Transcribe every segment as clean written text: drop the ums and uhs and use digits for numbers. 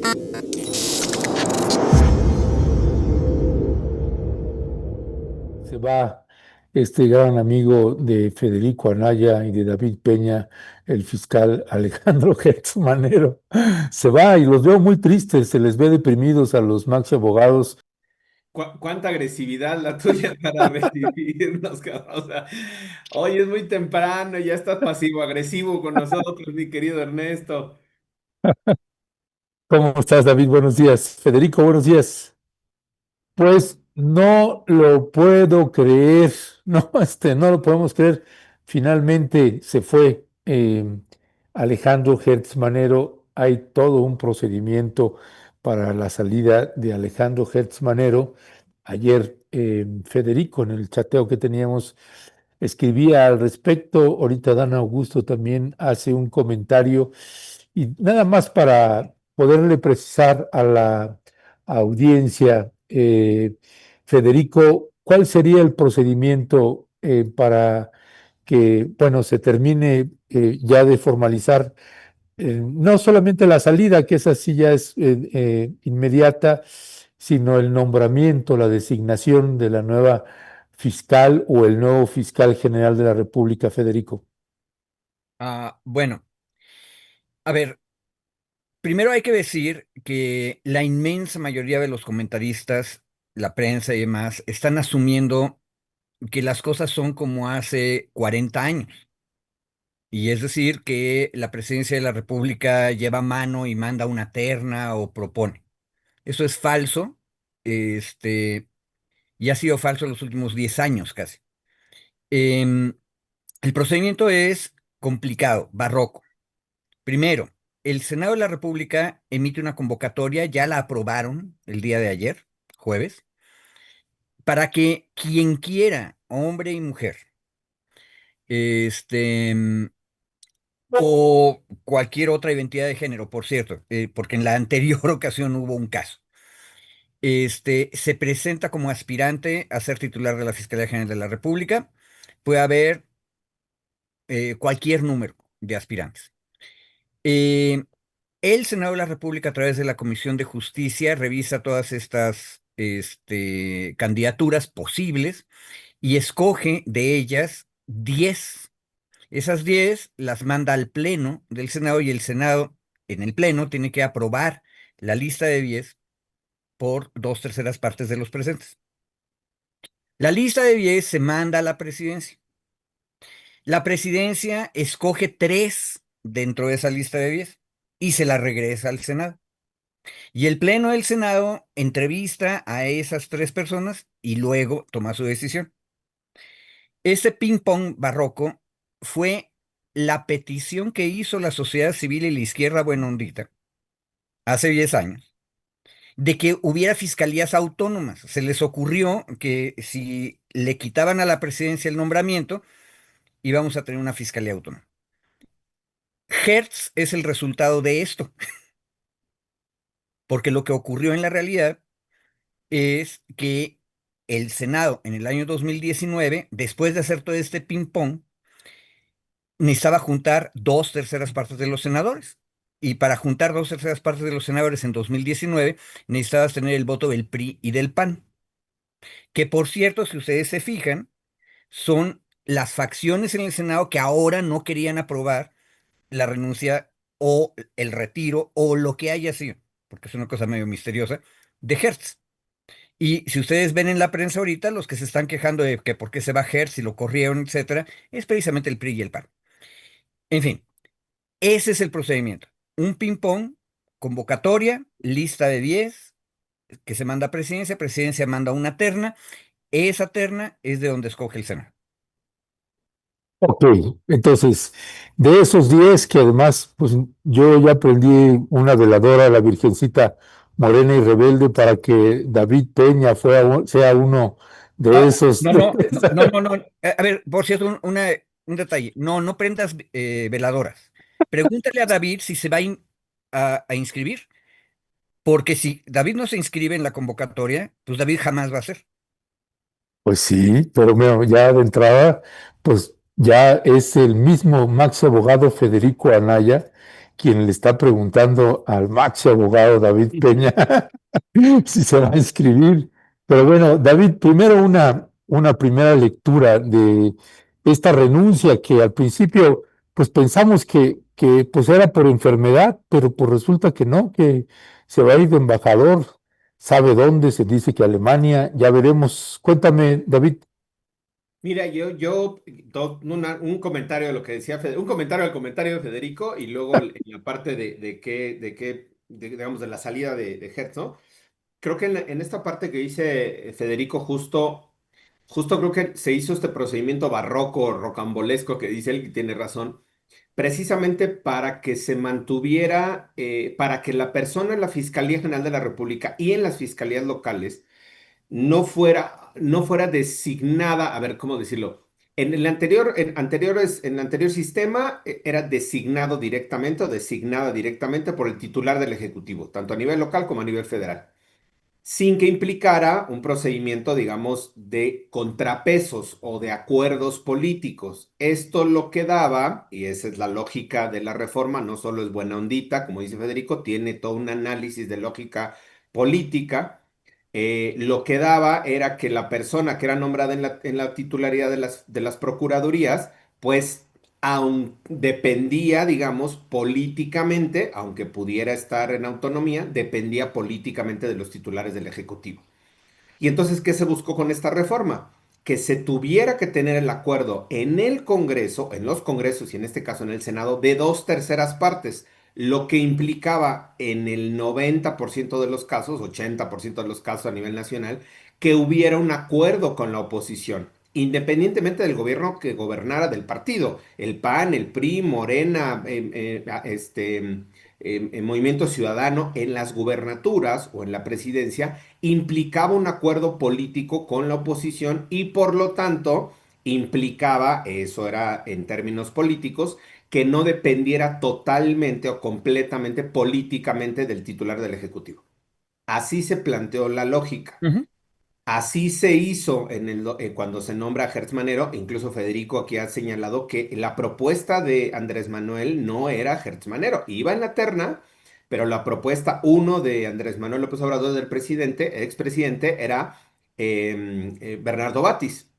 Se va este gran amigo de Federico Anaya y de David Peña, el fiscal Alejandro Gertz Manero. Se va y los veo muy tristes, se les ve deprimidos a los maxi abogados. Cuánta agresividad la tuya para recibirnos, cabrón. O sea, hoy es muy temprano, ya estás pasivo-agresivo con nosotros, mi querido Ernesto. ¿Cómo estás, David? Buenos días. Federico, buenos días. Pues no lo puedo creer, no, no lo podemos creer. Finalmente se fue Alejandro Gertz Manero. Hay todo un procedimiento para la salida de Alejandro Gertz Manero. Ayer Federico, en el chateo que teníamos, escribía al respecto. Ahorita Dan Augusto también hace un comentario y nada más para poderle precisar a la audiencia, Federico, ¿cuál sería el procedimiento para que, bueno, se termine ya de formalizar no solamente la salida, que esa sí ya es inmediata, sino el nombramiento, la designación de la nueva fiscal o el nuevo fiscal general de la República, Federico? Bueno, a ver, primero hay que decir que la inmensa mayoría de los comentaristas, la prensa y demás, están asumiendo que las cosas son como hace 40 años. Y es decir, que la presidencia de la República lleva mano y manda una terna o propone. Eso es falso, este, y ha sido falso en los últimos 10 años casi. Em, el procedimiento es complicado, barroco. Primero, el Senado de la República emite una convocatoria, ya la aprobaron el día de ayer, jueves, para que quien quiera, hombre y mujer, este, o cualquier otra identidad de género, por cierto, porque en la anterior ocasión hubo un caso, se presenta como aspirante a ser titular de la Fiscalía General de la República. Puede haber cualquier número de aspirantes. Eh, El Senado de la República, a través de la Comisión de Justicia, revisa todas estas candidaturas posibles y escoge de ellas 10. Esas 10 las manda al Pleno del Senado y el Senado, en el Pleno, tiene que aprobar la lista de 10 por 2/3 partes de los presentes. La lista de 10 se manda a la presidencia. La presidencia escoge 3 dentro de esa lista de 10 y se la regresa al Senado. Y el Pleno del Senado entrevista a esas 3 personas y luego toma su decisión. Ese ping-pong barroco fue la petición que hizo la sociedad civil y la izquierda buena ondita hace 10 años, de que hubiera fiscalías autónomas. Se les ocurrió que si le quitaban a la presidencia el nombramiento, íbamos a tener una fiscalía autónoma. Hertz es el resultado de esto, porque lo que ocurrió en la realidad es que el Senado en el año 2019, después de hacer todo este ping-pong, necesitaba juntar 2/3 partes de los senadores. Y para juntar 2/3 partes de los senadores en 2019, necesitabas tener el voto del PRI y del PAN. Que por cierto, si ustedes se fijan, son las facciones en el Senado que ahora no querían aprobar la renuncia o el retiro o lo que haya sido, porque es una cosa medio misteriosa, de Hertz. Y si ustedes ven en la prensa ahorita, los que se están quejando de que por qué se va Hertz, si lo corrieron, etcétera, es precisamente el PRI y el PAN. En fin, ese es el procedimiento. Un ping-pong, convocatoria, lista de 10 que se manda a presidencia, presidencia manda una terna, esa terna es de donde escoge el Senado. Ok, entonces, de esos 10 que además, pues yo ya aprendí una veladora a la Virgencita Morena y Rebelde para que David Peña sea uno de Ah, esos. no, no, no, no, no, no. A ver, por cierto, un detalle. No, no prendas veladoras. Pregúntale a David si se va a inscribir, porque si David no se inscribe en la convocatoria, pues David jamás va a ser. Pues sí, pero mira, ya de entrada, pues ya es el mismo Max abogado Federico Anaya quien le está preguntando al maxi abogado David Peña si se va a inscribir. Pero bueno, David, primero una primera lectura de esta renuncia que al principio pues pensamos que pues era por enfermedad, pero pues resulta que no, que se va a ir de embajador, sabe dónde, se dice que Alemania, ya veremos. Cuéntame, David. Mira, un comentario de lo que decía un comentario al comentario de Federico y luego en la parte digamos, de la salida de Hertz, ¿no? Creo que en esta parte que dice Federico, justo creo que se hizo este procedimiento barroco, rocambolesco, que dice él, y tiene razón, precisamente para que se mantuviera, para que la persona en la Fiscalía General de la República y en las fiscalías locales no fuera designada, a ver, ¿cómo decirlo? En el anterior sistema era designado directamente o designada directamente por el titular del Ejecutivo, tanto a nivel local como a nivel federal sin que implicara un procedimiento, digamos, de contrapesos o de acuerdos políticos. Esto lo que daba, y esa es la lógica de la reforma, no solo es buena ondita, como dice Federico, tiene todo un análisis de lógica política. Lo que daba era que la persona que era nombrada en la titularidad de las procuradurías, pues aun dependía, digamos, políticamente, aunque pudiera estar en autonomía, dependía políticamente de los titulares del Ejecutivo. Y entonces, ¿qué se buscó con esta reforma? Que se tuviera que tener el acuerdo en el Congreso, en los Congresos y en este caso en el Senado, de dos terceras partes, lo que implicaba en el 90% de los casos, 80% de los casos a nivel nacional, que hubiera un acuerdo con la oposición, independientemente del gobierno que gobernara del partido, el PAN, el PRI, Morena, Movimiento Ciudadano, en las gubernaturas o en la presidencia implicaba un acuerdo político con la oposición y por lo tanto implicaba, eso era en términos políticos, que no dependiera totalmente o completamente políticamente del titular del Ejecutivo. Así se planteó la lógica. Ujú. Así se hizo cuando se nombra a Hertz Manero, incluso Federico aquí ha señalado que la propuesta de Andrés Manuel no era Hertz Manero, iba en la terna, pero la propuesta uno de Andrés Manuel López Obrador del presidente, expresidente, era Bernardo Batis.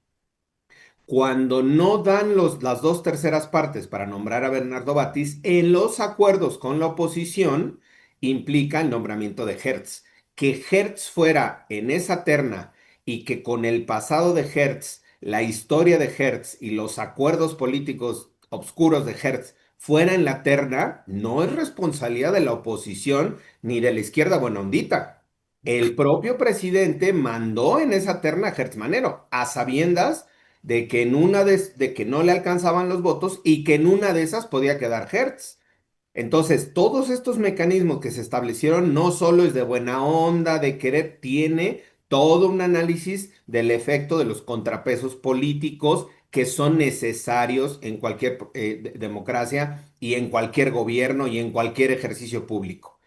Cuando no dan las dos terceras partes para nombrar a Bernardo Batis, en los acuerdos con la oposición implica el nombramiento de Hertz. Que Hertz fuera en esa terna y que con el pasado de Hertz, la historia de Hertz y los acuerdos políticos obscuros de Hertz fuera en la terna, no es responsabilidad de la oposición ni de la izquierda buena ondita. El propio presidente mandó en esa terna a Hertz Manero, a sabiendas de que de que no le alcanzaban los votos y que en una de esas podía quedar Hertz. Entonces, todos estos mecanismos que se establecieron no solo es de buena onda, de querer, tiene todo un análisis del efecto de los contrapesos políticos que son necesarios en cualquier democracia y en cualquier gobierno y en cualquier ejercicio público.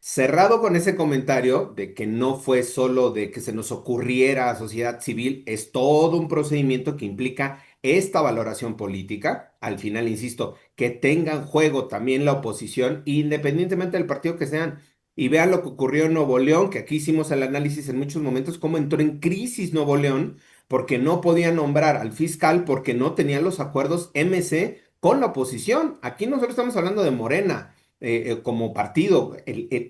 Cerrado con ese comentario de que no fue solo de que se nos ocurriera a sociedad civil, es todo un procedimiento que implica esta valoración política. Al final, insisto, que tengan juego también la oposición, independientemente del partido que sean. Y vean lo que ocurrió en Nuevo León, que aquí hicimos el análisis en muchos momentos, cómo entró en crisis Nuevo León, porque no podía nombrar al fiscal, porque no tenía los acuerdos MC con la oposición. Aquí nosotros estamos hablando de Morena como partido,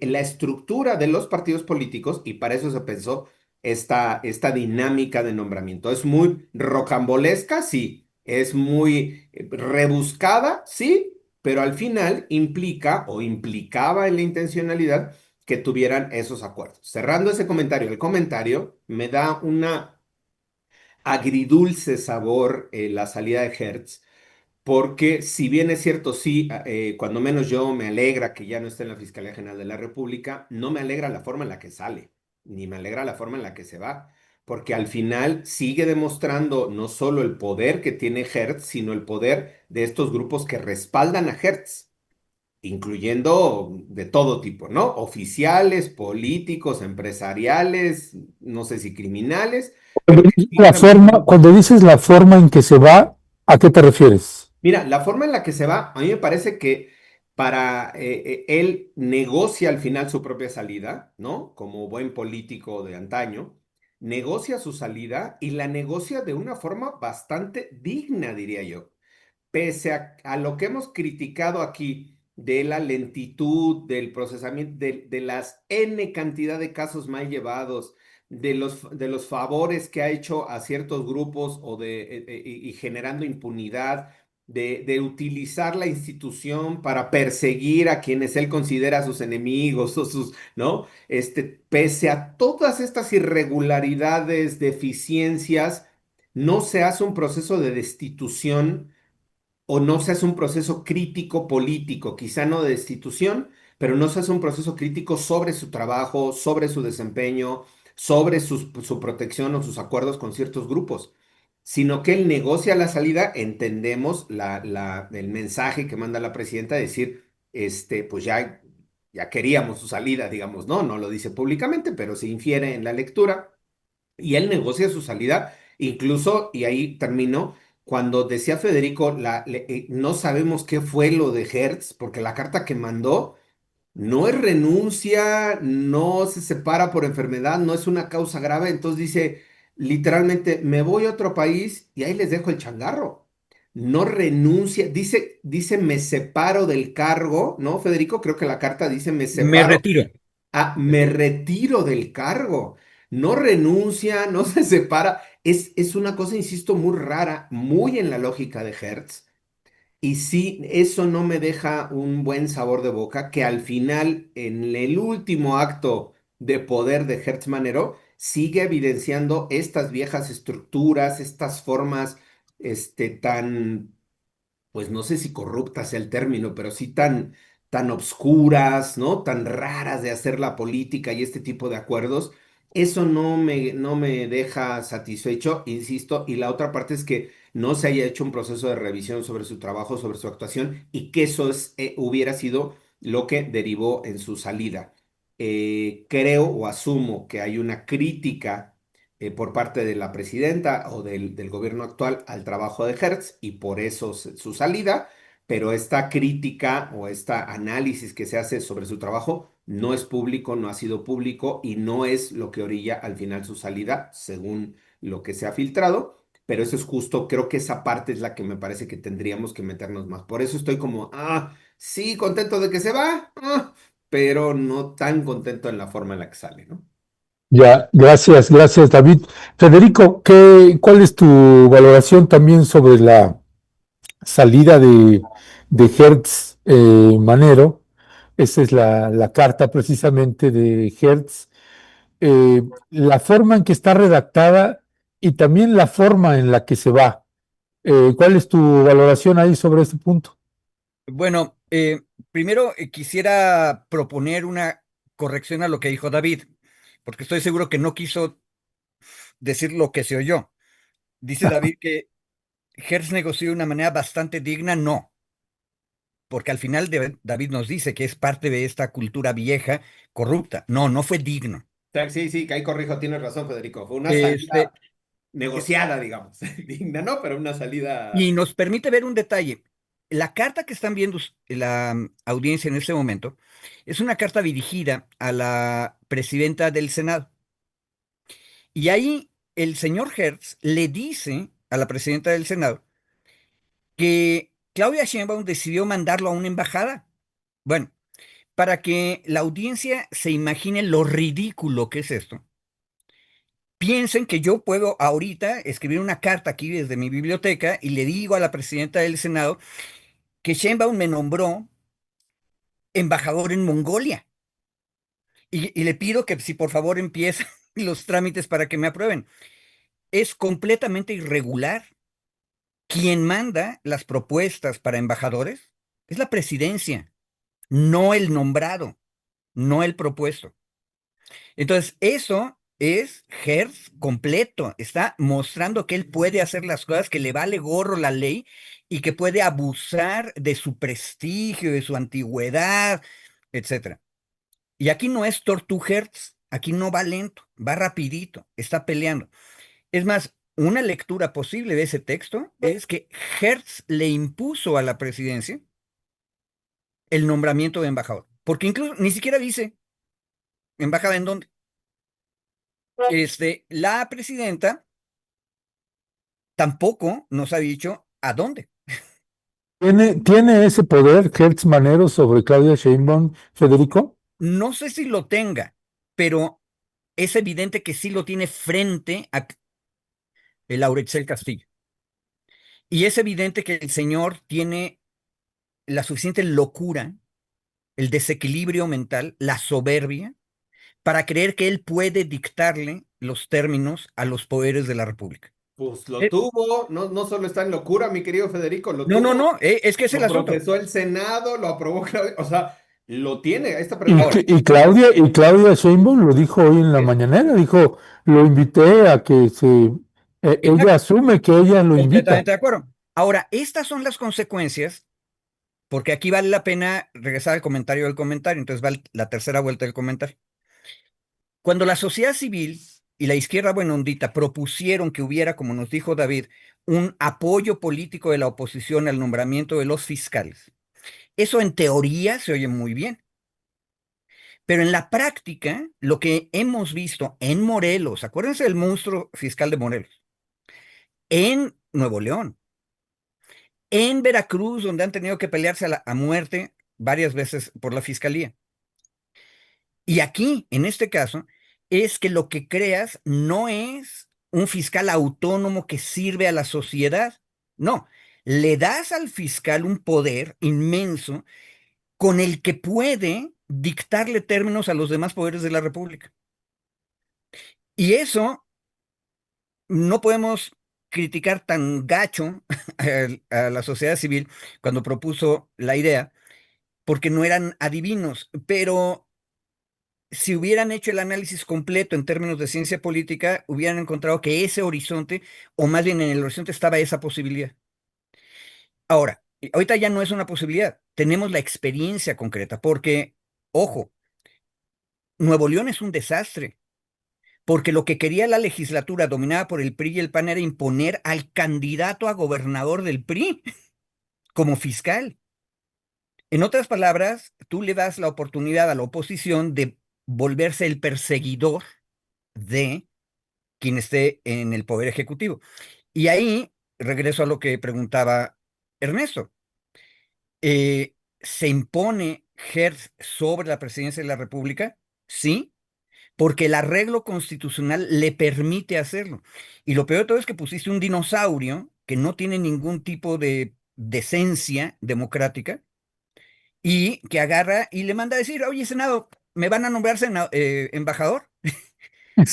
la estructura de los partidos políticos, y para eso se pensó esta dinámica de nombramiento. Es muy rocambolesca, sí, es muy rebuscada, sí, pero al final implica o implicaba en la intencionalidad que tuvieran esos acuerdos. Cerrando ese comentario, el comentario me da una agridulce sabor la salida de Hertz porque si bien es cierto, sí, cuando menos yo me alegra que ya no esté en la Fiscalía General de la República, no me alegra la forma en la que sale, ni me alegra la forma en la que se va, porque al final sigue demostrando no solo el poder que tiene Hertz, sino el poder de estos grupos que respaldan a Hertz, incluyendo de todo tipo, ¿no? Oficiales, políticos, empresariales, no sé si criminales, pero que siguen. Cuando dices la forma en que se va, ¿a qué te refieres? Mira, la forma en la que se va, a mí me parece que él negocia al final su propia salida, ¿no? Como buen político de antaño, negocia su salida y la negocia de una forma bastante digna, diría yo. Pese a lo que hemos criticado aquí de la lentitud, del procesamiento, de las N cantidad de casos mal llevados, de los favores que ha hecho a ciertos grupos y generando impunidad, de utilizar la institución para perseguir a quienes él considera sus enemigos o sus, ¿no? Pese a todas estas irregularidades, deficiencias, no se hace un proceso de destitución o no se hace un proceso crítico político, quizá no de destitución, pero no se hace un proceso crítico sobre su trabajo, sobre su desempeño, sobre su protección o sus acuerdos con ciertos grupos, sino que él negocia la salida, entendemos el mensaje que manda la presidenta, decir, pues ya queríamos su salida, digamos, no lo dice públicamente, pero se infiere en la lectura y él negocia su salida, incluso, y ahí terminó, cuando decía Federico, no sabemos qué fue lo de Hertz, porque la carta que mandó no es renuncia, no se separa por enfermedad, no es una causa grave, entonces dice literalmente, me voy a otro país y ahí les dejo el changarro. No renuncia, dice me separo del cargo, ¿no, Federico? Creo que la carta dice me Me separo. retiro. Me retiro del cargo. No renuncia, no se separa. Es una cosa, insisto, muy rara, muy en la lógica de Hertz. Y sí, eso no me deja un buen sabor de boca, que al final, en el último acto de poder de Hertz Manero, sigue evidenciando estas viejas estructuras, estas formas, tan pues no sé si corrupta sea el término, pero sí tan obscuras, ¿no? Tan raras de hacer la política y este tipo de acuerdos, eso no me deja satisfecho, insisto, y la otra parte es que no se haya hecho un proceso de revisión sobre su trabajo, sobre su actuación, y que eso hubiera sido lo que derivó en su salida. Creo o asumo que hay una crítica por parte de la presidenta o del gobierno actual al trabajo de Hertz y por eso su salida, pero esta crítica o este análisis que se hace sobre su trabajo no es público, no ha sido público y no es lo que orilla al final su salida, según lo que se ha filtrado. Pero eso es justo, creo que esa parte es la que me parece que tendríamos que meternos más. Por eso estoy como, sí, contento de que se va, pero no tan contento en la forma en la que sale, ¿no? Ya, gracias, gracias, David. Federico, ¿cuál es tu valoración también sobre la salida de Hertz Manero? Esa es la carta precisamente de Hertz. La forma en que está redactada y también la forma en la que se va. ¿Cuál es tu valoración ahí sobre este punto? Bueno, primero quisiera proponer una corrección a lo que dijo David, porque estoy seguro que no quiso decir lo que se oyó. Dice David que Hertz negoció de una manera bastante digna. No, porque al final David nos dice que es parte de esta cultura vieja, corrupta. No, no fue digno. Sí, sí, que ahí corrijo, tienes razón, Federico. Fue una salida Este, negociada, digamos. Digna, ¿no? Pero una salida. y nos permite ver un detalle. La carta que están viendo la audiencia en este momento es una carta dirigida a la presidenta del Senado. Y ahí el señor Hertz le dice a la presidenta del Senado que Claudia Sheinbaum decidió mandarlo a una embajada. Bueno, para que la audiencia se imagine lo ridículo que es esto, piensen que yo puedo ahorita escribir una carta aquí desde mi biblioteca y le digo a la presidenta del Senado que Sheinbaum me nombró embajador en Mongolia y le pido que si por favor empieza los trámites para que me aprueben. Es completamente irregular. Quien manda las propuestas para embajadores es la presidencia, no el nombrado, no el propuesto. Entonces, eso es Hertz completo. Está mostrando que él puede hacer las cosas, que le vale gorro la ley y que puede abusar de su prestigio, de su antigüedad, etcétera. Y aquí no es Hertz, aquí no va lento, va rapidito, está peleando. Es más, una lectura posible de ese texto es que Hertz le impuso a la presidencia el nombramiento de embajador, porque incluso ni siquiera dice embajada en dónde. La presidenta tampoco nos ha dicho a dónde. ¿Tiene ese poder Hertz Manero sobre Claudia Sheinbaum, Federico? No sé si lo tenga, pero es evidente que sí lo tiene frente a el Laurexel Castillo. Y es evidente que el señor tiene la suficiente locura, el desequilibrio mental, la soberbia, para creer que él puede dictarle los términos a los poderes de la República. Pues lo Eh, tuvo, no, no solo está en locura, mi querido Federico, lo No, no, tuvo, no, es que es el lo asunto. procesó el Senado, lo aprobó Claudia, o sea, lo tiene, esta Y, persona. Ahora, Claudia Sheinbaum lo dijo hoy en la Es mañanera, dijo, lo invité a que ella exacto, asume que ella lo invita. completamente de acuerdo. Ahora, estas son las consecuencias, porque aquí vale la pena regresar al comentario del comentario, entonces va la tercera vuelta del comentario. Cuando la sociedad civil y la izquierda buenondita propusieron que hubiera, como nos dijo David, un apoyo político de la oposición al nombramiento de los fiscales, eso en teoría se oye muy bien, pero en la práctica, lo que hemos visto en Morelos, acuérdense del monstruo fiscal de Morelos, en Nuevo León, en Veracruz, donde han tenido que pelearse a muerte varias veces por la fiscalía. Y aquí, en este caso, es que lo que creas no es un fiscal autónomo que sirve a la sociedad. No, le das al fiscal un poder inmenso con el que puede dictarle términos a los demás poderes de la República. Y eso no podemos criticar tan gacho a la sociedad civil cuando propuso la idea, porque no eran adivinos, pero si hubieran hecho el análisis completo en términos de ciencia política, hubieran encontrado que ese horizonte, o más bien en el horizonte estaba esa posibilidad. Ahora, ahorita ya no es una posibilidad, tenemos la experiencia concreta, porque, ojo, Nuevo León es un desastre, porque lo que quería la legislatura dominada por el PRI y el PAN era imponer al candidato a gobernador del PRI como fiscal. En otras palabras, tú le das la oportunidad a la oposición de volverse el perseguidor de quien esté en el poder ejecutivo. Y ahí regreso a lo que preguntaba Ernesto. ¿Se impone Hertz sobre la presidencia de la República? Sí, porque el arreglo constitucional le permite hacerlo. Y lo peor de todo es que pusiste un dinosaurio que no tiene ningún tipo de decencia democrática y que agarra y le manda a decir, oye, Senado, ¿me van a nombrar embajador?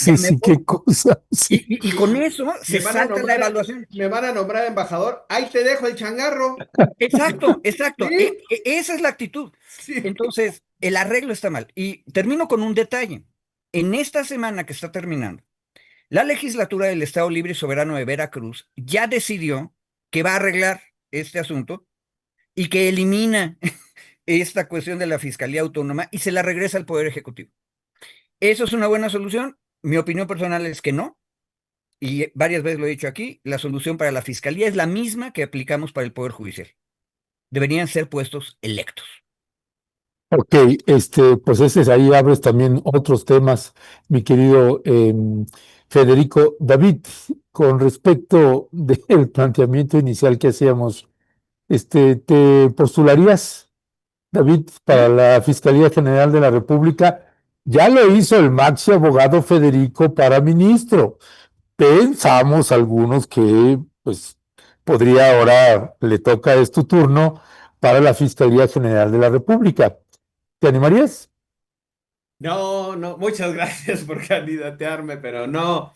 Ya Sí, me sí, voy. qué cosa. Y, Sí. y con eso se Me van a salta la nombrar, evaluación. me van a nombrar embajador, ahí te dejo el changarro. Exacto, exacto. Sí, Esa es la actitud. sí. Entonces, el arreglo está mal. Y termino con un detalle. En esta semana que está terminando, la legislatura del Estado Libre y Soberano de Veracruz ya decidió que va a arreglar este asunto y que elimina esta cuestión de la Fiscalía Autónoma y se la regresa al Poder Ejecutivo. ¿Eso es una buena solución? Mi opinión personal es que no. Y varias veces lo he dicho aquí, la solución para la Fiscalía es la misma que aplicamos para el Poder Judicial. Deberían ser puestos electos. Ok, pues ahí abres también otros temas, mi querido Federico. David, con respecto del planteamiento inicial que hacíamos, ¿te postularías, David, para Sí, la Fiscalía General de la República? Ya lo hizo el maxi abogado Federico para ministro. Pensamos algunos que, pues, podría ahora, le toca, es tu turno, para la Fiscalía General de la República. ¿Te animarías? No, no, muchas gracias por candidatearme, pero no.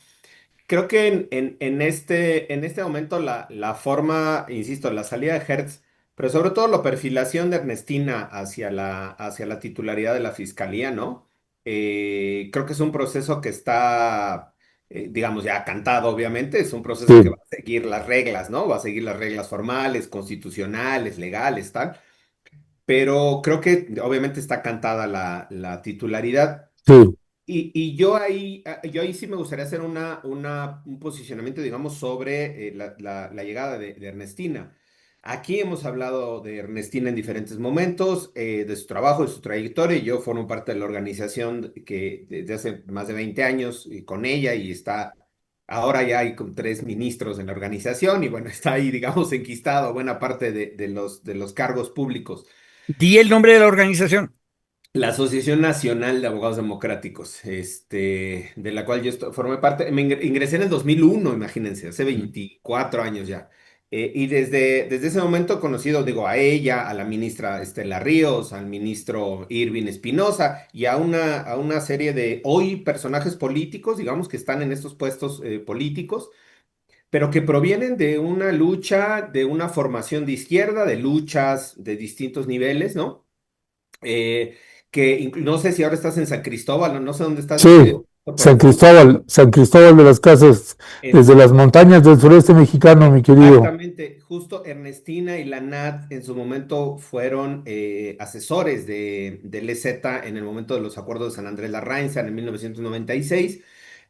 Creo que en este momento la forma, insisto, la salida de Hertz, pero sobre todo la perfilación de Ernestina hacia la titularidad de la fiscalía, ¿no? Creo que es un proceso que está, digamos, ya cantado, obviamente, es un proceso que va Sí, a seguir las reglas, ¿no? Va a seguir las reglas formales, constitucionales, legales, tal, pero creo que obviamente está cantada la titularidad. sí. Y yo ahí sí me gustaría hacer un posicionamiento, digamos, sobre la llegada de Ernestina. Aquí hemos hablado de Ernestina en diferentes momentos, de su trabajo, de su trayectoria. Yo formo parte de la organización que desde hace más de 20 años y con ella y está, ahora ya hay con 3 ministros en la organización y bueno, está ahí, digamos, enquistado buena parte de los cargos públicos. Di el nombre de la organización. La Asociación Nacional de Abogados Democráticos, de la cual formé parte, ingresé en el 2001, imagínense, hace Mm. 24 años ya. Y desde ese momento he conocido, digo, a ella, a la ministra Estela Ríos, al ministro Irving Espinosa y a una serie de hoy personajes políticos, digamos, que están en estos puestos políticos, pero que provienen de una lucha, de una formación de izquierda, de luchas de distintos niveles, ¿no? eh, no sé si ahora estás en San Cristóbal, no sé dónde estás, Sí, por el sur. San Cristóbal de las Casas, En- desde las montañas del sureste mexicano, mi querido. Exactamente, justo Ernestina y la Nat en su momento fueron asesores del EZ en el momento de los acuerdos de San Andrés Larrainza en 1996.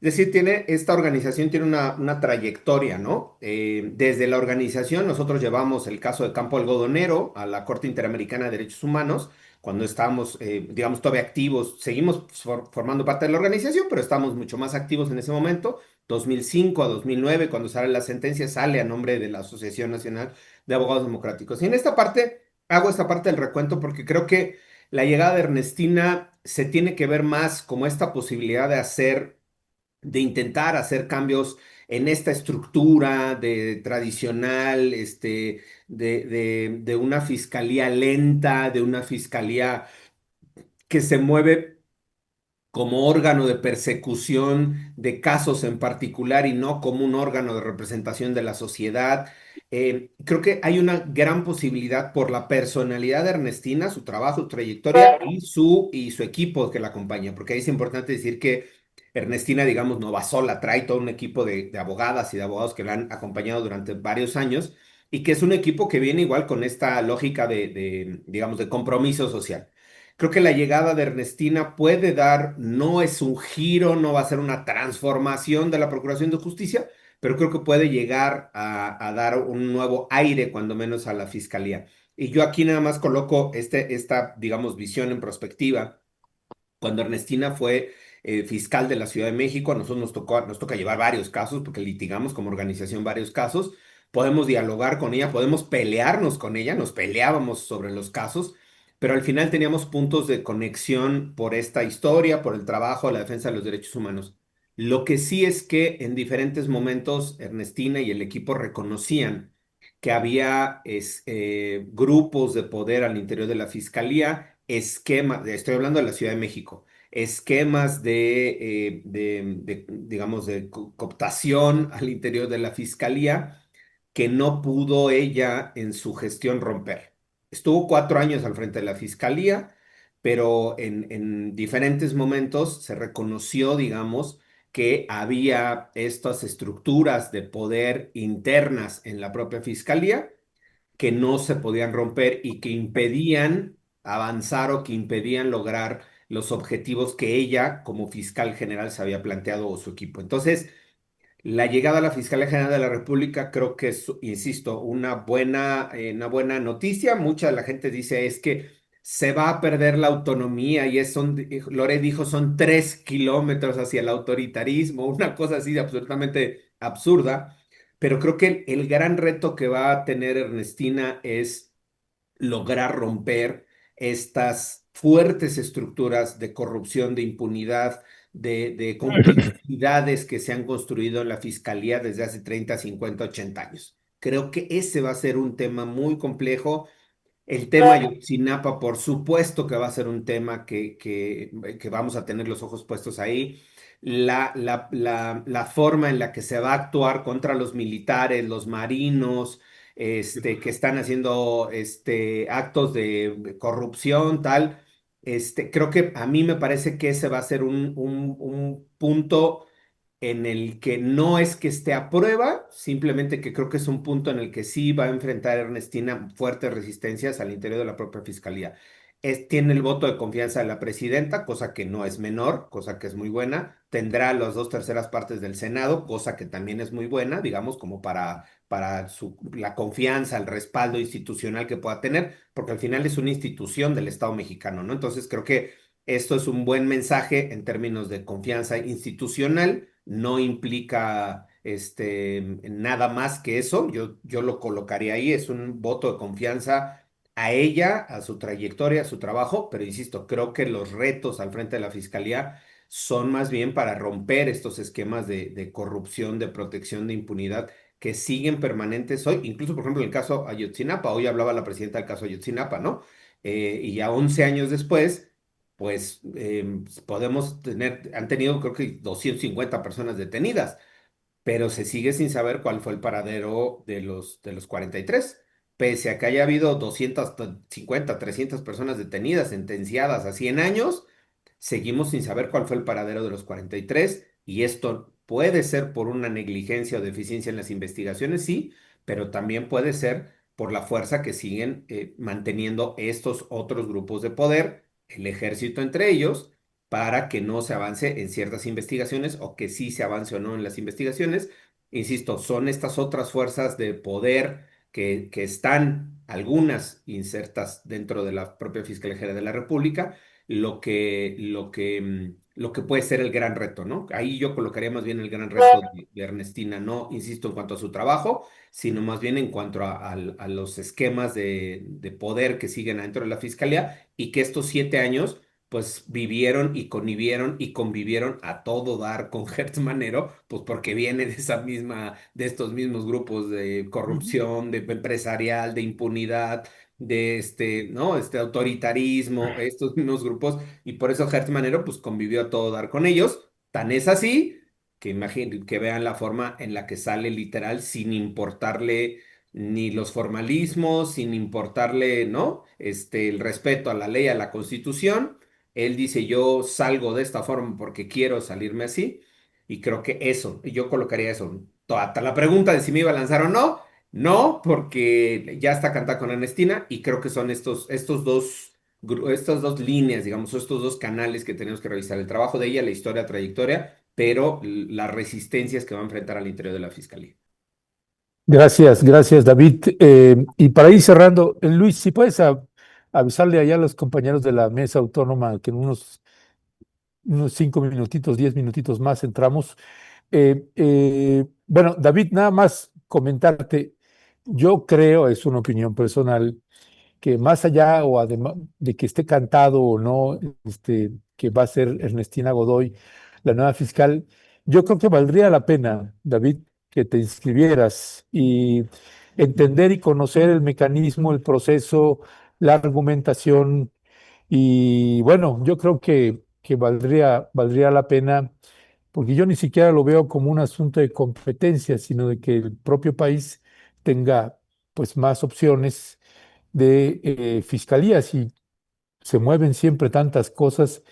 Es decir, esta organización tiene una trayectoria, ¿no? Desde la organización nosotros llevamos el caso de Campo Algodonero a la Corte Interamericana de Derechos Humanos, cuando estábamos, digamos, todavía activos, seguimos formando parte de la organización, pero estamos mucho más activos en ese momento. 2005 a 2009, cuando sale la sentencia, sale a nombre de la Asociación Nacional de Abogados Democráticos. Y en esta parte, hago esta parte del recuento porque creo que la llegada de Ernestina se tiene que ver más como esta posibilidad de intentar hacer cambios en esta estructura de tradicional, de una fiscalía lenta, de una fiscalía que se mueve como órgano de persecución de casos en particular y no como un órgano de representación de la sociedad. Creo que hay una gran posibilidad por la personalidad de Ernestina, su trabajo, su trayectoria y su equipo que la acompaña, porque ahí es importante decir que Ernestina, digamos, no va sola, trae todo un equipo de abogadas y de abogados que la han acompañado durante varios años y que es un equipo que viene igual con esta lógica digamos, de compromiso social. Creo que la llegada de Ernestina puede dar, no es un giro, no va a ser una transformación de la Procuración de Justicia, pero creo que puede llegar a dar un nuevo aire, cuando menos, a la Fiscalía. Y yo aquí nada más coloco esta, digamos, visión en perspectiva. Cuando Ernestina fue fiscal de la Ciudad de México, a nosotros nos toca llevar varios casos, porque litigamos como organización varios casos. Podemos dialogar con ella, podemos pelearnos con ella, nos peleábamos sobre los casos, pero al final teníamos puntos de conexión por esta historia, por el trabajo, la defensa de los derechos humanos. Lo que sí es que en diferentes momentos Ernestina y el equipo reconocían que había grupos de poder al interior de la fiscalía, esquemas, estoy hablando de la Ciudad de México, esquemas digamos, de cooptación al interior de la fiscalía que no pudo ella en su gestión romper. Estuvo 4 años al frente de la fiscalía, pero en diferentes momentos se reconoció, digamos, que había estas estructuras de poder internas en la propia fiscalía que no se podían romper y que impedían avanzar o que impedían lograr los objetivos que ella como fiscal general se había planteado o su equipo. Entonces, la llegada a la Fiscalía General de la República creo que es, insisto, una buena noticia. Mucha de la gente dice es que se va a perder la autonomía y Lore dijo, son 3 kilómetros hacia el autoritarismo, una cosa así de absolutamente absurda. Pero creo que el gran reto que va a tener Ernestina es lograr romper estas fuertes estructuras de corrupción, de impunidad, de complicidades que se han construido en la fiscalía desde hace 30, 50, 80 años. Creo que ese va a ser un tema muy complejo. El tema Ayotzinapa, por supuesto que va a ser un tema que vamos a tener los ojos puestos ahí. La forma en la que se va a actuar contra los militares, los marinos, que están haciendo actos de corrupción, tal. Creo que a mí me parece que ese va a ser un punto en el que no es que esté a prueba, simplemente que creo que es un punto en el que sí va a enfrentar Ernestina fuertes resistencias al interior de la propia fiscalía. tiene el voto de confianza de la presidenta, cosa que no es menor, cosa que es muy buena. Tendrá las dos terceras partes del Senado, cosa que también es muy buena, digamos, como para la confianza, el respaldo institucional que pueda tener, porque al final es una institución del Estado mexicano, ¿no? Entonces creo que esto es un buen mensaje en términos de confianza institucional, no implica nada más que eso. Yo lo colocaría ahí, es un voto de confianza a ella, a su trayectoria, a su trabajo, pero insisto, creo que los retos al frente de la fiscalía son más bien para romper estos esquemas de corrupción, de protección, de impunidad que siguen permanentes hoy, incluso por ejemplo en el caso Ayotzinapa, hoy hablaba la presidenta del caso Ayotzinapa, ¿no? Y ya 11 años después, pues podemos tener, han tenido creo que 250 personas detenidas, pero se sigue sin saber cuál fue el paradero de los 43, pese a que haya habido 250, 300 personas detenidas, sentenciadas a 100 años, seguimos sin saber cuál fue el paradero de los 43 y esto puede ser por una negligencia o deficiencia en las investigaciones, sí, pero también puede ser por la fuerza que siguen manteniendo estos otros grupos de poder, el ejército entre ellos, para que no se avance en ciertas investigaciones o que sí se avance o no en las investigaciones. Insisto, son estas otras fuerzas de poder que están algunas insertas dentro de la propia Fiscalía General de la República lo que puede ser el gran reto, ¿no? Ahí yo colocaría más bien el gran reto de Ernestina, no, insisto, en cuanto a su trabajo, sino más bien en cuanto a los esquemas de poder que siguen adentro de la fiscalía y que estos 7 años, pues vivieron y convivieron y convivieron a todo dar con Gertz Manero, pues porque viene de estos mismos grupos de Ujú. corrupción, de empresarial, de impunidad, de ¿no? Este autoritarismo, estos mismos grupos, y por eso Hertz Manero pues convivió a todo dar con ellos. Tan es así que imaginen, que vean la forma en la que sale literal sin importarle ni los formalismos, sin importarle, ¿no? El respeto a la ley, a la Constitución. Él dice, yo salgo de esta forma porque quiero salirme así. Y creo que eso, yo colocaría eso. Hasta la pregunta de si me iba a lanzar o no, no, porque ya está cantada con Ernestina y creo que son estas dos líneas, digamos, estos dos canales que tenemos que revisar. El trabajo de ella, la historia, trayectoria, pero las resistencias que va a enfrentar al interior de la fiscalía. Gracias, gracias, David. Y para ir cerrando, Luis, si puedes avisarle allá a los compañeros de la mesa autónoma que en unos 5 minutitos, 10 minutitos más entramos. Bueno, David, nada más comentarte, yo creo, es una opinión personal, que más allá o además de que esté cantado o no, que va a ser Ernestina Godoy, la nueva fiscal, yo creo que valdría la pena, David, que te inscribieras y entender y conocer el mecanismo, el proceso, la argumentación. Y bueno, yo creo que valdría la pena, porque yo ni siquiera lo veo como un asunto de competencia, sino de que el propio país tenga pues más opciones de fiscalías y se mueven siempre tantas cosas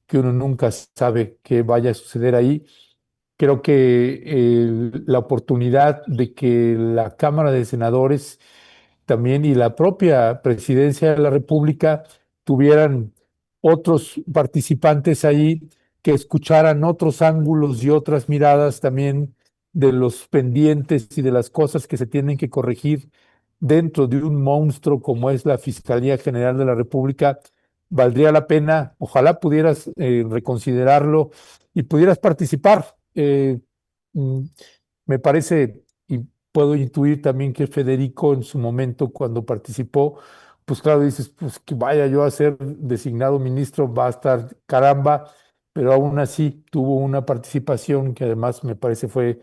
que uno nunca sabe qué vaya a suceder ahí. Creo que la oportunidad de que la Cámara de Senadores también y la propia Presidencia de la República tuvieran otros participantes ahí que escucharan otros ángulos y otras miradas también de los pendientes y de las cosas que se tienen que corregir dentro de un monstruo como es la Fiscalía General de la República, valdría la pena, ojalá pudieras reconsiderarlo y pudieras participar. Mm, Me parece, y puedo intuir también que Federico en su momento cuando participó, pues claro, dices, pues que vaya yo a ser designado ministro, va a estar caramba, pero aún así tuvo una participación que además me parece fue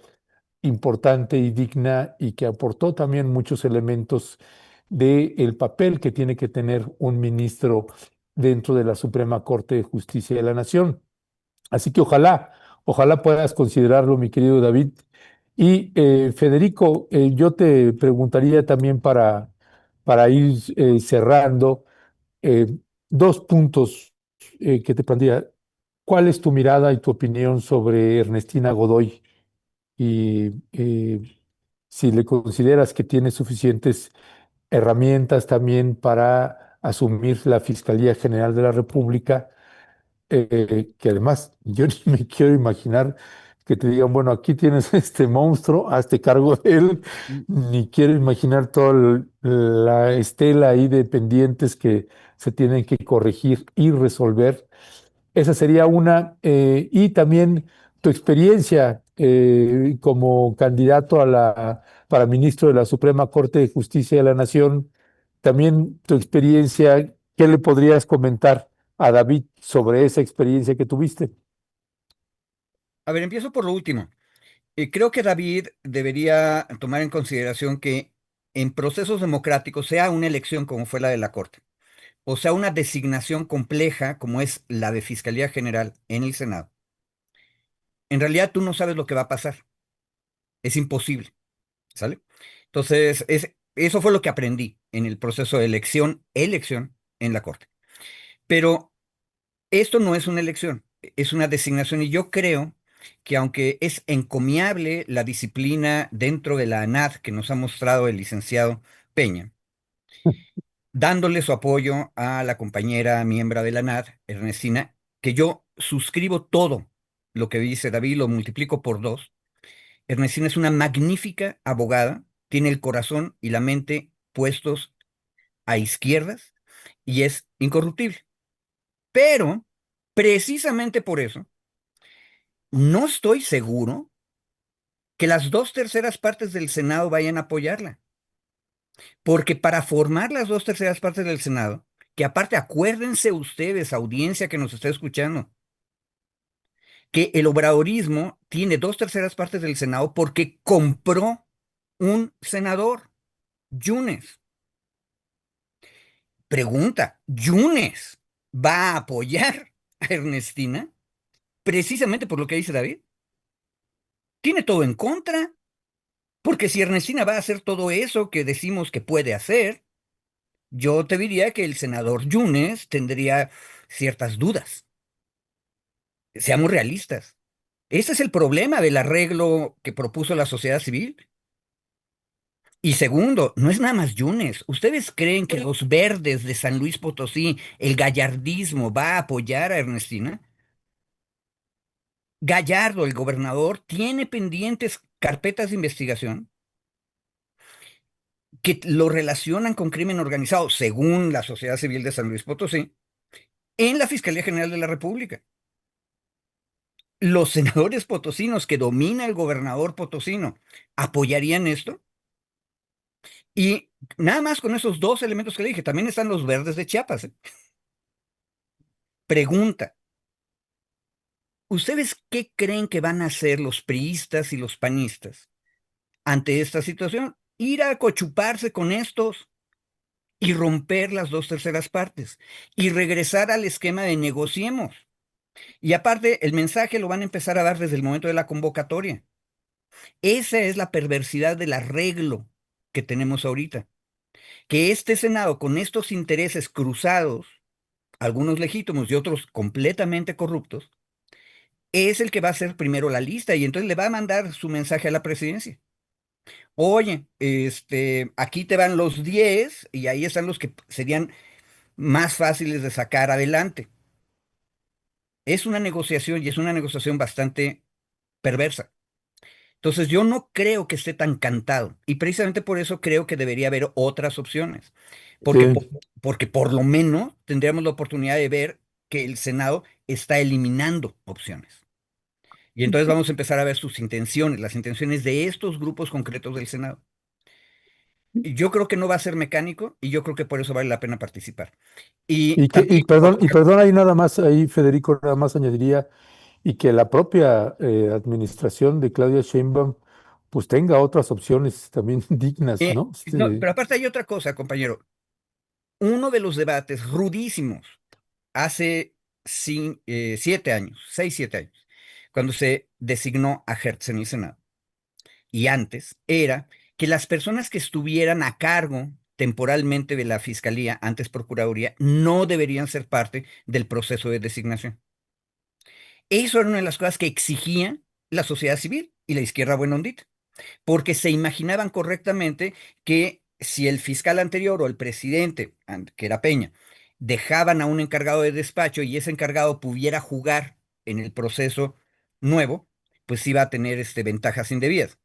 importante y digna y que aportó también muchos elementos del papel que tiene que tener un ministro dentro de la Suprema Corte de Justicia de la Nación. Así que ojalá puedas considerarlo, mi querido David. Y Federico, yo te preguntaría también para ir cerrando eh, dos puntos que te plantearía. ¿Cuál es tu mirada y tu opinión sobre Ernestina Godoy? Y si le consideras que tiene suficientes herramientas también para asumir la Fiscalía General de la República, que además yo ni me quiero imaginar que te digan, bueno, aquí tienes este monstruo, hazte cargo de él, ni quiero imaginar toda la estela ahí de pendientes que se tienen que corregir y resolver. Esa sería una. Y también tu experiencia como candidato para ministro de la Suprema Corte de Justicia de la Nación, también tu experiencia, ¿qué le podrías comentar a David sobre esa experiencia que tuviste? A ver, empiezo por lo último. Creo que David debería tomar en consideración que en procesos democráticos, sea una elección como fue la de la Corte, o sea una designación compleja como es la de Fiscalía General en el Senado, en realidad tú no sabes lo que va a pasar. Es imposible, ¿sale? Entonces, eso fue lo que aprendí en el proceso de elección en la Corte. Pero esto no es una elección, es una designación y yo creo que aunque es encomiable la disciplina dentro de la ANAD que nos ha mostrado el licenciado Peña, dándole su apoyo a la compañera miembro de la ANAD, Ernestina, que yo suscribo todo lo que dice David, lo multiplico por dos. Ernestina es una magnífica abogada, tiene el corazón y la mente puestos a izquierdas y es incorruptible. Pero, precisamente por eso, no estoy seguro que las dos terceras partes del Senado vayan a apoyarla, porque para formar las dos terceras partes del Senado, que aparte acuérdense ustedes, audiencia que nos está escuchando, que el obradorismo tiene dos terceras partes del Senado porque compró un senador, Yunes. Pregunta, ¿Yunes va a apoyar a Ernestina? Precisamente por lo que dice David. Tiene todo en contra. Porque si Ernestina va a hacer todo eso que decimos que puede hacer, yo te diría que el senador Yunes tendría ciertas dudas. Seamos realistas. Ese es el problema del arreglo que propuso la sociedad civil. Y segundo, no es nada más Yunes. ¿Ustedes creen que los verdes de San Luis Potosí, el gallardismo, va a apoyar a Ernestina? Gallardo, el gobernador, tiene pendientes carpetas de investigación que lo relacionan con crimen organizado, según la sociedad civil de San Luis Potosí, en la Fiscalía General de la República. Los senadores potosinos que domina el gobernador potosino apoyarían esto. Y nada más con esos dos elementos que le dije, también están los verdes de Chiapas. Pregunta, ¿ustedes qué creen que van a hacer los priistas y los panistas ante esta situación? Ir a cochuparse con estos y romper las dos terceras partes y regresar al esquema de negociemos. Y aparte, el mensaje lo van a empezar a dar desde el momento de la convocatoria. Esa es la perversidad del arreglo que tenemos ahorita. Que este Senado, con estos intereses cruzados, algunos legítimos y otros completamente corruptos, es el que va a hacer primero la lista y entonces le va a mandar su mensaje a la presidencia. Oye, aquí te van los 10 y ahí están los que serían más fáciles de sacar adelante. Es una negociación y es una negociación bastante perversa. Entonces yo no creo que esté tan cantado y precisamente por eso creo que debería haber otras opciones, porque, Sí. po- porque por lo menos tendríamos la oportunidad de ver que el Senado está eliminando opciones. Y entonces vamos a empezar a ver sus intenciones, las intenciones de estos grupos concretos del Senado. Y yo creo que no va a ser mecánico y yo creo que por eso vale la pena participar. Y también, Y perdón, ahí nada más, ahí Federico nada más añadiría, y que la propia administración de Claudia Sheinbaum pues tenga otras opciones también dignas, ¿no? no, pero aparte hay otra cosa, compañero. Uno de los debates rudísimos hace 7 años, 6, 7 años, cuando se designó a Hertz en el Senado. Y antes era que las personas que estuvieran a cargo temporalmente de la Fiscalía, antes Procuraduría, no deberían ser parte del proceso de designación. Eso era una de las cosas que exigía la sociedad civil y la izquierda buena ondita, porque se imaginaban correctamente que si el fiscal anterior o el presidente, que era Peña, dejaban a un encargado de despacho y ese encargado pudiera jugar en el proceso nuevo, pues iba a tener ventajas indebidas.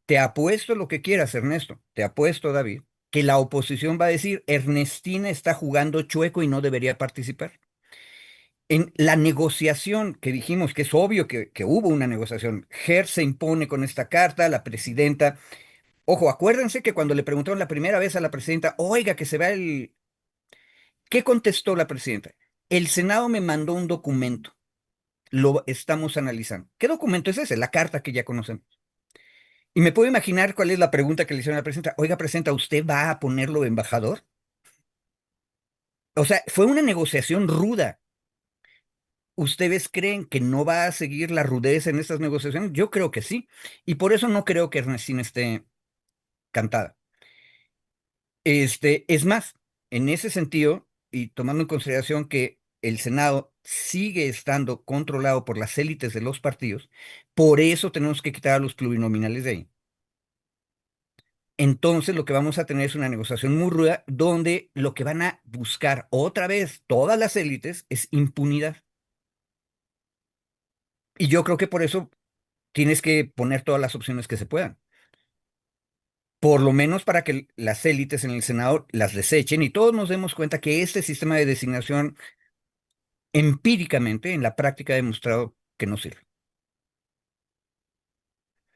Te apuesto lo que quieras, Ernesto, te apuesto, David, que la oposición va a decir, Ernestina está jugando chueco y no debería participar. En la negociación que dijimos, que es obvio que hubo una negociación, Ger se impone con esta carta, la presidenta. Ojo, acuérdense que cuando le preguntaron la primera vez a la presidenta, oiga, que se vea el... ¿Qué contestó la presidenta? El Senado me mandó un documento, lo estamos analizando. ¿Qué documento es ese? La carta que ya conocemos. Y me puedo imaginar cuál es la pregunta que le hicieron a la presidenta. Oiga, presidenta, ¿usted va a ponerlo de embajador? O sea, fue una negociación ruda. ¿Ustedes creen que no va a seguir la rudeza en estas negociaciones? Yo creo que sí. Y por eso no creo que Ernestina esté cantada. Es más, en ese sentido, y tomando en consideración que el Senado sigue estando controlado por las élites de los partidos, por eso tenemos que quitar a los plurinominales de ahí. Entonces, lo que vamos a tener es una negociación muy ruda donde lo que van a buscar otra vez todas las élites es impunidad. Y yo creo que por eso tienes que poner todas las opciones que se puedan. Por lo menos para que las élites en el Senado las desechen y todos nos demos cuenta que este sistema de designación empíricamente en la práctica ha demostrado que no sirve.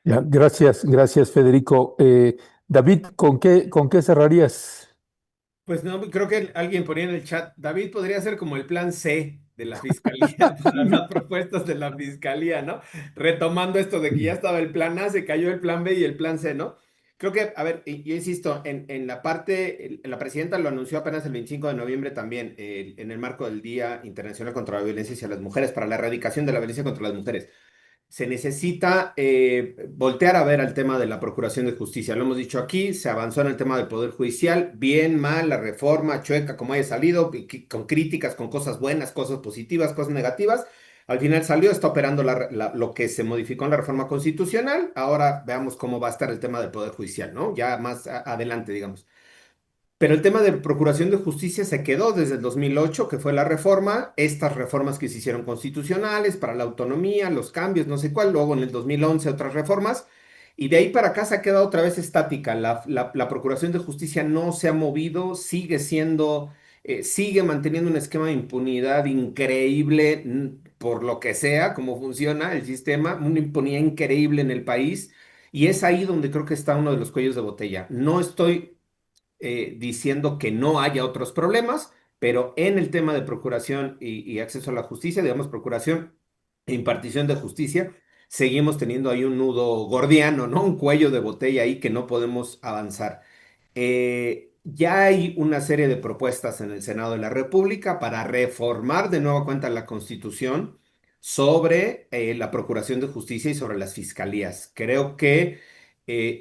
Ya, gracias, gracias, Federico. David, ¿con qué cerrarías? Pues no, creo que alguien ponía en el chat, David podría ser como el plan C de la fiscalía para las propuestas de la fiscalía, ¿no? Retomando esto de que ya estaba el plan A, se cayó el plan B y el plan C, ¿no? Creo que, a ver, yo insisto, en la parte, la presidenta lo anunció apenas el 25 de noviembre también, en el marco del Día Internacional contra la Violencia hacia las Mujeres, para la erradicación de la violencia contra las mujeres. Se necesita voltear a ver al tema de la Procuración de Justicia. Lo hemos dicho aquí, se avanzó en el tema del Poder Judicial, bien, mal, la reforma, chueca, como haya salido, con críticas, con cosas buenas, cosas positivas, cosas negativas. Al final salió, está operando lo que se modificó en la reforma constitucional. Ahora veamos cómo va a estar el tema del Poder Judicial, ¿no? Ya más adelante, digamos. Pero el tema de procuración de justicia se quedó desde el 2008, que fue la reforma, estas reformas que se hicieron constitucionales para la autonomía, los cambios, no sé cuál, luego en el 2011 otras reformas, y de ahí para acá se ha quedado otra vez estática. La procuración de justicia no se ha movido, sigue siendo, sigue manteniendo un esquema de impunidad increíble, por lo que sea, cómo funciona el sistema, una impunidad increíble en el país, y es ahí donde creo que está uno de los cuellos de botella. No estoy diciendo que no haya otros problemas, pero en el tema de procuración y acceso a la justicia, digamos, procuración e impartición de justicia, seguimos teniendo ahí un nudo gordiano, ¿no? Un cuello de botella ahí que no podemos avanzar. Ya hay una serie de propuestas en el Senado de la República para reformar de nueva cuenta la Constitución sobre la Procuración de Justicia y sobre las fiscalías. Creo que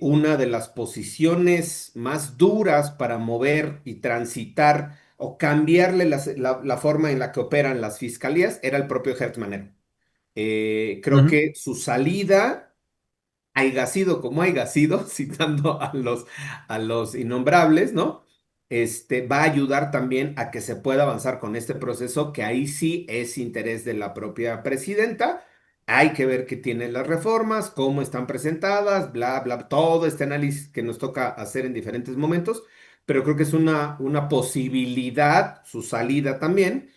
una de las posiciones más duras para mover y transitar o cambiarle la forma en la que operan las fiscalías era el propio Hertz Manero. Creo Ujú. que su salida haiga sido como haiga sido, citando a los innombrables, ¿no? Va a ayudar también a que se pueda avanzar con este proceso, que ahí sí es interés de la propia presidenta. Hay que ver qué tienen las reformas, cómo están presentadas, bla, bla, todo este análisis que nos toca hacer en diferentes momentos, pero creo que es una posibilidad, su salida también,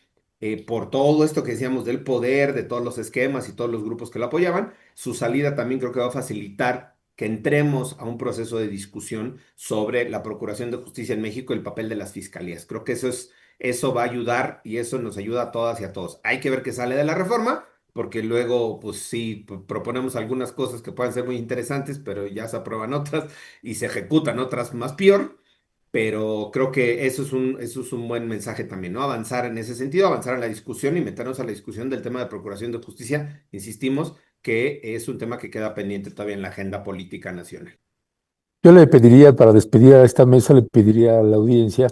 por todo esto que decíamos del poder, de todos los esquemas y todos los grupos que lo apoyaban. Su salida también creo que va a facilitar que entremos a un proceso de discusión sobre la Procuración de Justicia en México y el papel de las fiscalías. Creo que eso va a ayudar y eso nos ayuda a todas y a todos. Hay que ver qué sale de la reforma, porque luego, pues sí, proponemos algunas cosas que puedan ser muy interesantes, pero ya se aprueban otras y se ejecutan otras más peor. Pero creo que eso es un buen mensaje también, ¿no? Avanzar en ese sentido, avanzar en la discusión y meternos a la discusión del tema de procuración de justicia. Insistimos que es un tema que queda pendiente todavía en la agenda política nacional. Yo le pediría, para despedir a esta mesa, le pediría a la audiencia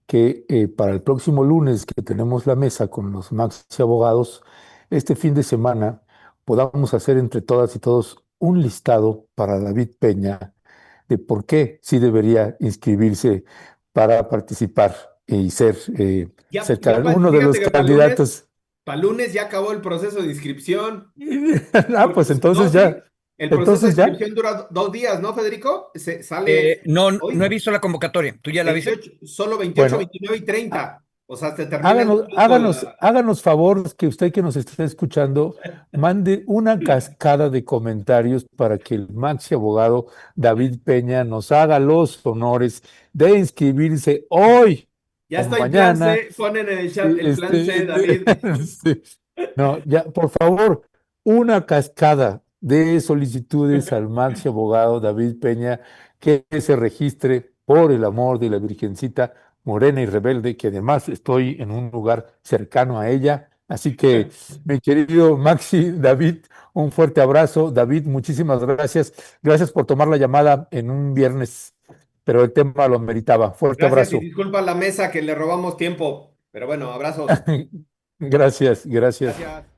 que para el próximo lunes que tenemos la mesa con los maxi abogados, este fin de semana podamos hacer entre todas y todos un listado para David Peña de por qué sí debería inscribirse para participar y ser, uno de Fíjate los que para lunes, candidatos. ya acabó el proceso de inscripción. Ah, pues No, entonces sí, ya, el proceso de entonces ya. inscripción dura 2 días, ¿no, Federico? Se sale No, no he hoy, visto la convocatoria. ¿Tú ya la viste? 28, solo 28, Bueno, 29 y há- 30. O sea, se termina el domingo háganos favor que usted que nos esté escuchando mande una cascada de comentarios para que el maxi abogado David Peña nos haga los honores de inscribirse hoy Ya o estoy plan mañana. C, ponen en el Sí, chat el plan C, David. sí. No, ya, por favor, una cascada de solicitudes al maxi abogado David Peña que se registre por el amor de la Virgencita morena y rebelde, que además estoy en un lugar cercano a ella. Así que, mi querido Maxi, David, un fuerte abrazo. David, muchísimas gracias. Gracias por tomar la llamada en un viernes, pero el tema lo meritaba. Fuerte Gracias y abrazo. disculpa a la mesa que le robamos tiempo. Pero bueno, abrazos. Gracias, gracias. Gracias.